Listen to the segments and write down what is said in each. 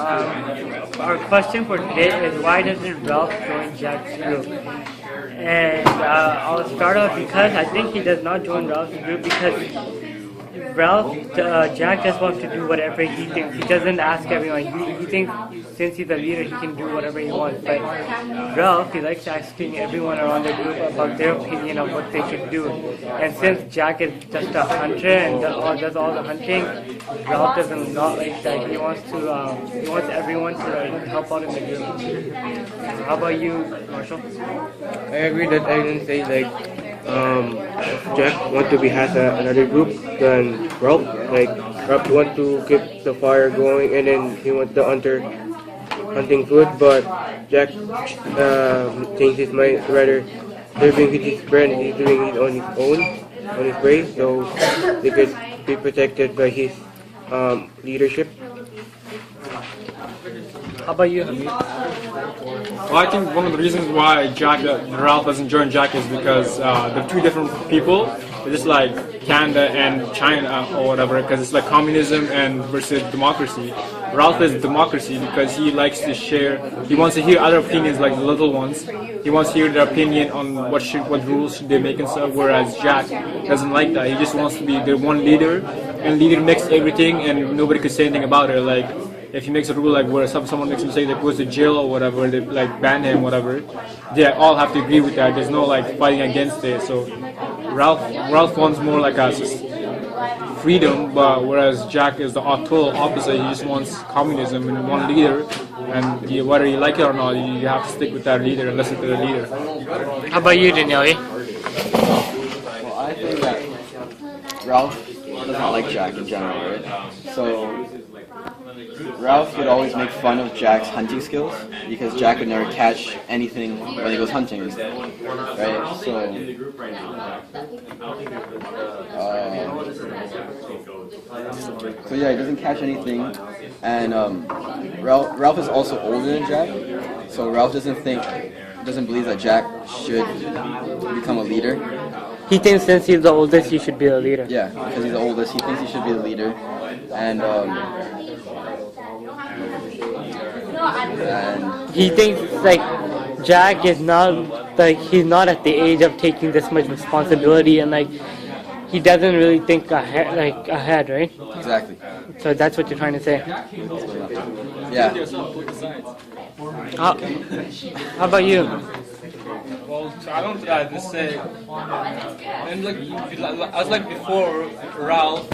Our question for today is why doesn't Ralph join Jack's group? And I'll start off because I think he does not join Ralph's group because Jack just wants to do whatever he thinks. He doesn't ask everyone. He thinks since he's a leader, he can do whatever he wants. But Ralph, he likes asking everyone around the group about their opinion of what they should do. And since Jack is just a hunter and does all the hunting, Ralph doesn't not like that. He wants everyone to help out in the group. How about you, Marshall? I agree that I didn't say if Jack want to be has another group than Ralph. Like Ralph want to keep the fire going and then he want the hunting food, but Jack changed his mind rather living with his friend. He's doing it on his way, so they could be protected by his leadership. How about you, Hamid? Well, I think one of the reasons why Ralph doesn't join Jack is because they're two different people. They're just like Canada and China or whatever, because it's like communism and versus democracy. Ralph is democracy because he likes to share. He wants to hear other opinions, like the little ones. He wants to hear their opinion on what rules should they make and stuff. Whereas Jack doesn't like that. He just wants to be their one leader, and leader makes everything, and nobody could say anything about it. Like, if he makes a rule like where someone makes him say that goes to jail or whatever, they like ban him, whatever, they all have to agree with that. There's no like fighting against it. So Ralph wants more like a freedom, but whereas Jack is the total opposite. He just wants communism and one leader, and whether you like it or not, you have to stick with that leader and listen to the leader. How about you, Danielle? Well, I think that Ralph does not like Jack in general, right? So Ralph would always make fun of Jack's hunting skills because Jack would never catch anything when he goes hunting and stuff, right? So yeah, he doesn't catch anything, and Ralph is also older than Jack, so Ralph doesn't believe that Jack should become a leader. He thinks since he's the oldest, he should be the leader. Yeah, because he's the oldest, he thinks he should be the leader, and he thinks like Jack is not he's not at the age of taking this much responsibility, and like he doesn't really think ahead, right? Exactly. So that's what you're trying to say. Yeah. How about you? Well, I don't just say. And I was like before, Ralph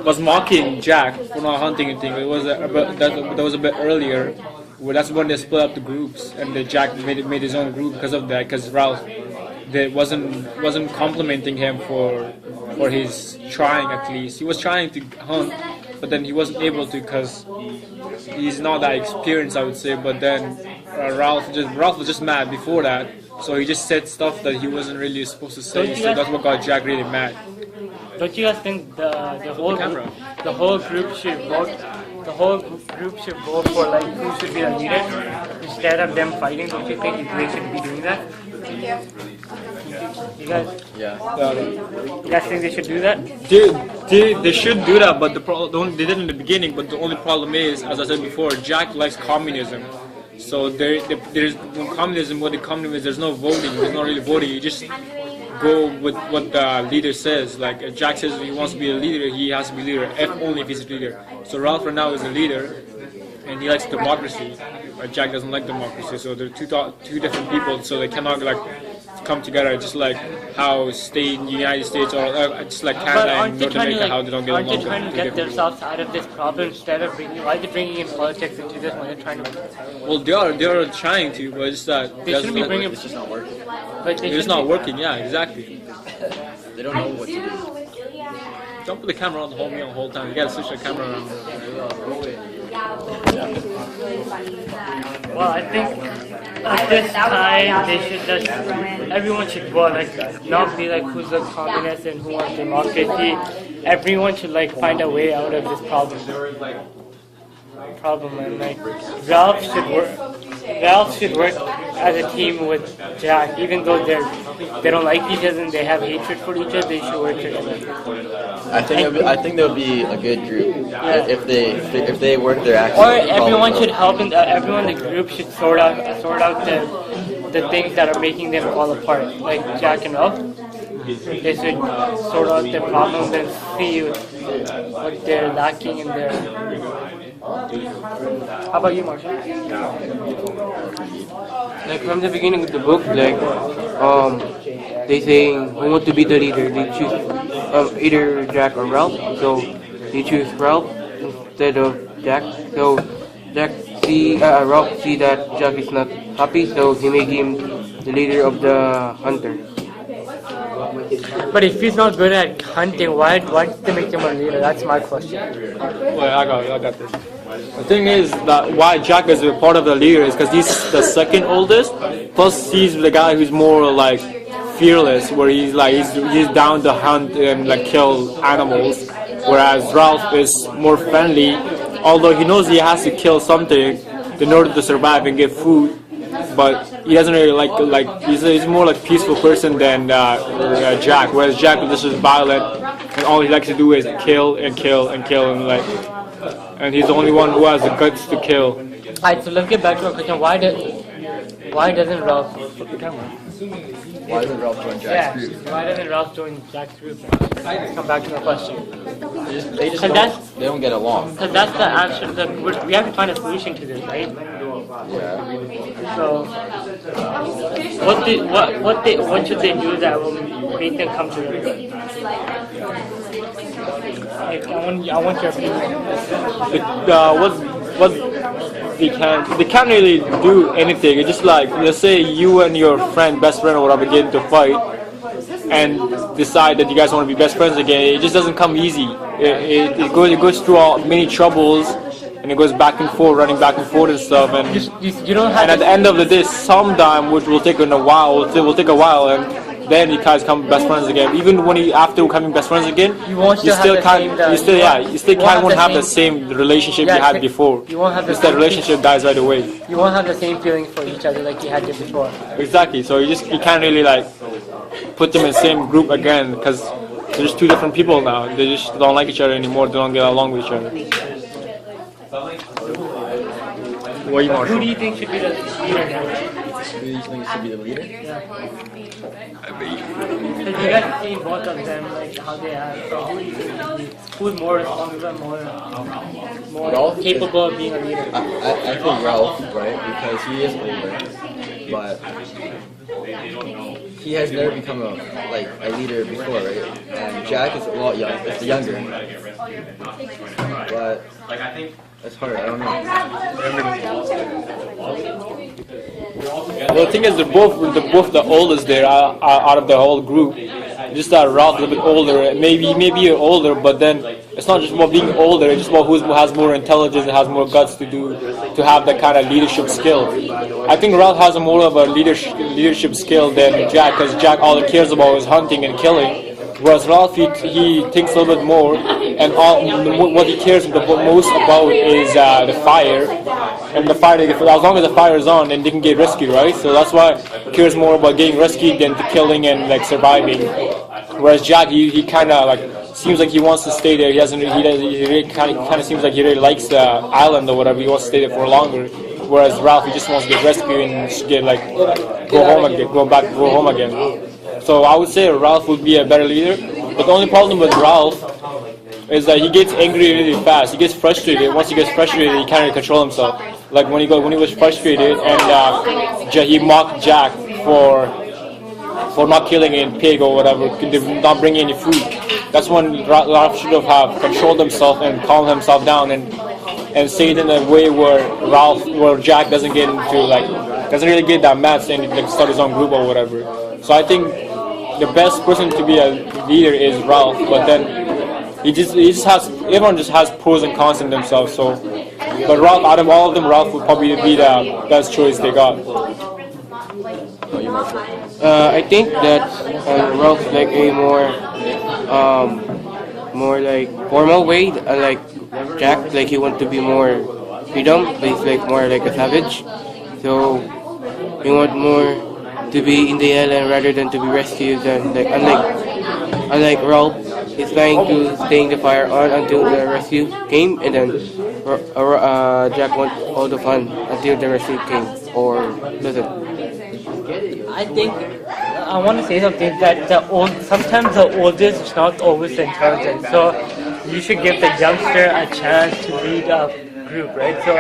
was mocking Jack for not hunting anything. It was that was a bit earlier. Well, that's when they split up the groups, and Jack made his own group because of that. Because Ralph, wasn't complimenting him for his trying at least. He was trying to hunt, but then he wasn't able to because he's not that experienced, I would say. But then Ralph was just mad before that, so he just said stuff that he wasn't really supposed to say. So that's what got Jack really mad. Don't you guys think the whole group should vote? The whole group should vote for like who should be the leader instead of them fighting. Don't you think they should be doing that? You guys? Yeah. You guys think they should do that? They should do that, but they did in the beginning. But the only problem is, as I said before, Jack likes communism. So there's when communism, what the communism is, there's no voting. There's not really voting. You just go with what the leader says. Like if Jack says he wants to be a leader, he has to be a leader. Only if he's a leader. So Ralph right now is a leader, and he likes democracy. But Jack doesn't like democracy. So they're two different people. So they cannot like come together, just like how in the United States or just like Canada and North America, how they don't get along. Aren't they trying to get themselves out of this problem instead of why are they bringing in politics into this when they're trying to? Well, they are trying to, but it's that They shouldn't be bringing. It's just not working. But it's not working. Yeah, exactly. They don't know what to do. Don't put the camera on the whole time. You gotta switch the camera around. Well, I think at this time they should just everyone should vote, like not be like who's a communist and who wants democracy. Everyone should like find a way out of this problem. problem, man. Like Ralph should work. Ralph should work as a team with Jack, even though they don't like each other and they have hatred for each other. They should work together. I think there would be a good group if they work their actions. Or everyone should help, and everyone in the group should sort out the things that are making them fall apart, like Jack and Ralph. They should sort out their problems and see what they're lacking in their. How about you, Marshall? Like from the beginning of the book, like they saying who want to be the leader. They choose either Jack or Ralph. So they choose Ralph instead of Jack. So Ralph see that Jack is not happy, so he make him the leader of the hunter. But if he's not good at hunting, why did they make him a leader? That's my question. Well, I got this. The thing is that why Jack is a part of the leader is because he's the second oldest. Plus, he's the guy who's more like fearless, where he's down to hunt and like kill animals. Whereas Ralph is more friendly, although he knows he has to kill something in order to survive and get food. But he doesn't really like he's more like peaceful person than Jack. Whereas Jack is just violent, and all he likes to do is kill and kill and kill, and he's the only one who has the guts to kill. Alright, so let's get back to our question. Why doesn't Ralph? Why doesn't Ralph join Jack's group? Why doesn't Ralph join Jack's group? Let's come back to the question. They don't get along. Because that's the answer. We have to find a solution to this, right? Yeah. So, what should they do that will make them come together? Like, I want your opinion. What they can't really do anything. It's just like, let's say you and your best friend or whatever get into a fight and decide that you guys want to be best friends again. It just doesn't come easy. It goes through many troubles, and it goes back and forth, running back and forth and stuff. And You don't have and at the end of the day, sometime, which will take a while, and then you guys become best friends again. Even when after becoming best friends again, you still can't have the same relationship you had before. You won't have the that relationship dies right away. You won't have the same feelings for each other like you had before. Exactly. So you can't really like put them in the same group again because they're just two different people now. They just don't like each other anymore. They don't get along with each other. What you Who do you think should be the leader now? Who do you think should be the leader? Because you guys see both of them, like how they are. So who do you think who's more responsible, more Ralph capable of being a leader? I think Ralph, right? Because he is older, but he has never become a leader before, right? And Jack is a lot younger, but it's hard. I don't know. Well, the thing is, they're both the oldest there out of the whole group. Just that Ralph is a bit older. Maybe you're older, but then it's not just about being older. It's just about who has more intelligence and has more guts to have that kind of leadership skill. I think Ralph has more of a leadership skill than Jack, because Jack all he cares about is hunting and killing. Whereas Ralph, he thinks a little bit more, and what he cares the most about is the fire. And the fire, as long as the fire is on, then they can get rescued, right? So that's why he cares more about getting rescued than to killing and like surviving. Whereas Jack, he kind of like seems like he wants to stay there. He really kind of seems like he really likes the island or whatever. He wants to stay there for longer. Whereas Ralph, he just wants to get rescued and get go home again. So I would say Ralph would be a better leader. But the only problem with Ralph is that he gets angry really fast. He gets frustrated. Once he gets frustrated, he can't really control himself. Like when he was frustrated and he mocked Jack for not killing a pig or whatever, not bringing any food. That's when Ralph should have controlled himself and calmed himself down and say it in a way where Jack doesn't really get that mad and start his own group or whatever. So I think the best person to be a leader is Ralph, but then everyone just has pros and cons in themselves. So, but Ralph, out of all of them, Ralph would probably be the best choice they got. I think that Ralph's like a more like formal way, like Jack, like he wants to be more freedom, but he's like more like a savage. So he want more to be in the island rather than to be rescued. And like unlike Ralph, he's trying to stay the fire on until the rescue came, and then Jack wants all the fun until the rescue came, or doesn't. I think I want to say something that sometimes the oldest is not always intelligent. So you should give the youngster a chance to lead a group, right? So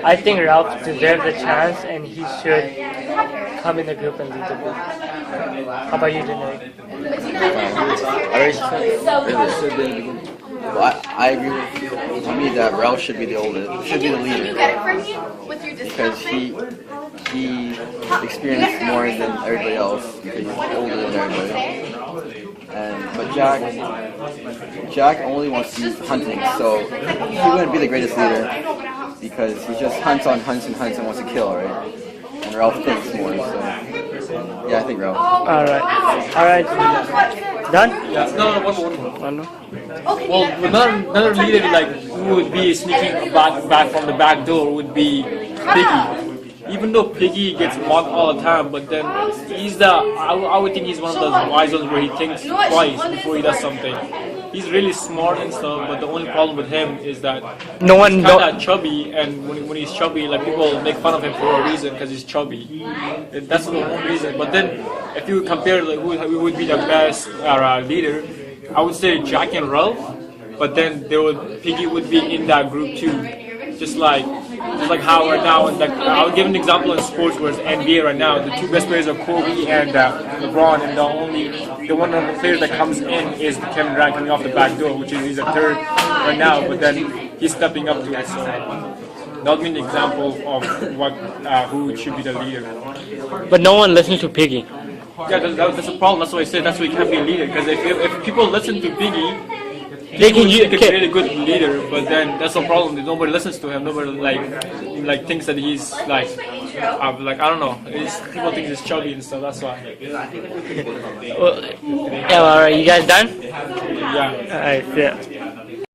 I think Ralph deserves a chance, and he should come in the group and lead the group. How about you, Denari? Well, I agree with you. To me, that Ralph should be the oldest, should be the leader, because he experienced more than everybody else, because he's older than everybody. But Jack only wants to use hunting, so he wouldn't be the greatest leader, because he just hunts and wants to kill, right? And Ralph thinks more, so yeah, I think Ralph. Alright. Done? Yeah, no, one more. Well, Well, another leader like who would be sneaking back from the back door would be Piggy. Even though Piggy gets mocked all the time, but then I would think he's one of those wise ones where he thinks twice before he does something. He's really smart and stuff, but the only problem with him is that he's kind of chubby, and when he's chubby, like people make fun of him for a reason because he's chubby. That's the only reason. But then, if you compare like who would be the best leader, I would say Jack and Ralph. But then Piggy would be in that group too, just like how right now. Like I'll give an example in sports where it's NBA right now. The two best players are Kobe and LeBron, and the one of the players that comes in is Kevin Durant coming off the back door, which is he's a third right now. But then he's stepping up to it. So that would be an example of who should be the leader. but no one listens to Piggy. Yeah, that's a problem. That's why I said that's why he can't be a leader. Because if people listen to Piggy, They can he could be a really good leader, but then that's the problem. Nobody listens to him. Nobody like thinks that he's like I don't know. People think he's chubby and stuff. That's why. Well, yeah, alright. You guys done? Yeah. Alright, yeah.